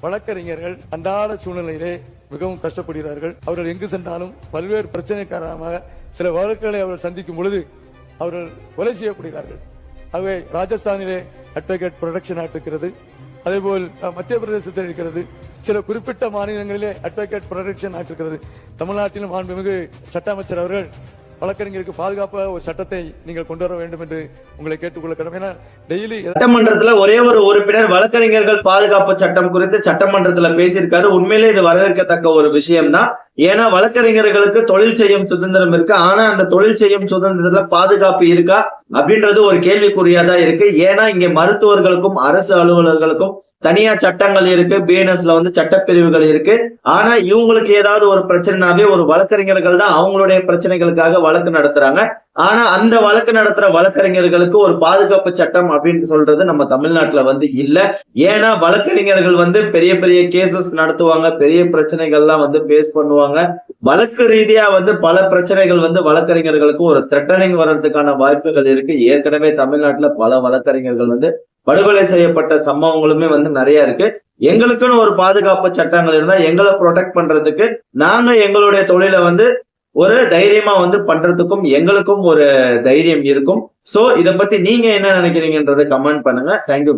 வழக்கறிஞர்கள் அன்றாட சூழ்நிலையிலே மிகவும் கஷ்டப்படுகிறார்கள். அவர்கள் எங்கு சென்றாலும் பல்வேறு பிரச்சனை காரணமாக சில வழக்குகளை அவர்கள் சந்திக்கும் பொழுது அவர்கள் கொலை செய்யப்படுகிறார்கள். ஆகவே ராஜஸ்தானிலே அட்வொகேட் ப்ரொடெக்ஷன் ஆக்ட் இருக்கிறது, அதேபோல் மத்திய பிரதேசத்தில் இருக்கிறது, சில குறிப்பிட்ட மாநிலங்களிலே அட்வொகேட் ப்ரொடெக்ஷன் ஆக்ட் இருக்கிறது. தமிழ்நாட்டிலும் மாண்புமிகு சட்ட அமைச்சர் அவர்கள் வழக்கறிஞருக்கு பாதுகாப்பாக ஒரு சட்டத்தை நீங்கள் கொண்டு வர வேண்டும் என்று உங்களை கேட்டுக்கொள்கிறோம். ஏன்னா டெய்லி சட்டமன்றத்துல ஒரே ஒரு உறுப்பினர் வழக்கறிஞர்கள் பாதுகாப்பு சட்டம் குறித்து சட்டமன்றத்துல பேசியிருக்காரு. உண்மையிலே இது வரவேற்கத்தக்க ஒரு விஷயம் தான். ஏன்னா வழக்கறிஞர்களுக்கு தொழில் செய்யும் சுதந்திரம் இருக்கு. ஆனா அந்த தொழில் செய்யும் சுதந்திரத்துல பாதுகாப்பு இருக்கா அப்படின்றது ஒரு கேள்விக்குறியாதான் இருக்கு. ஏன்னா இங்க மருத்துவர்களுக்கும் அரசு அலுவலர்களுக்கும் தனியா சட்டங்கள் இருக்கு, பிஎன்எஸ்ல சட்டப்பிரிவுகள் இருக்கு. ஆனா இவங்களுக்கு ஏதாவது ஒரு பிரச்சனைனாவே ஒரு வழக்கறிஞர்கள் தான் அவங்களுடைய பிரச்சனைகளுக்காக வழக்கு நடத்துறாங்க. ஆனா அந்த வழக்கு நடத்துற வழக்கறிஞர்களுக்கு ஒரு பாதுகாப்பு சட்டம் அப்படின்னு சொல்றது நம்ம தமிழ்நாட்டுல இல்ல. ஏன்னா வழக்கறிஞர்கள் பெரிய பெரிய கேசஸ் நடத்துவாங்க, பெரிய பிரச்சனைகள்லாம் பேஸ் பண்ணுவாங்க. வழக்கு ரீதியா பல பிரச்சனைகள் வழக்கறிஞர்களுக்கு ஒரு த்ரெட்டனிங் வர்றதுக்கான வாய்ப்புகள் இருக்கு. ஏற்கனவே தமிழ்நாட்டுல பல வழக்கறிஞர்கள் படுகொலை செய்யப்பட்ட சம்பவங்களுமே நிறைய இருக்கு. எங்களுக்குன்னு ஒரு பாதுகாப்பு சட்டங்கள் இருந்தா எங்களை ப்ரொடெக்ட் பண்றதுக்கு நாங்க எங்களுடைய தொழிலை ஒரு தைரியமா பண்றதுக்கும் எங்களுக்கும் ஒரு தைரியம் இருக்கும். சோ இத பத்தி நீங்க என்ன நினைக்கிறீங்கன்றதை கமெண்ட் பண்ணுங்க. தேங்க்யூ.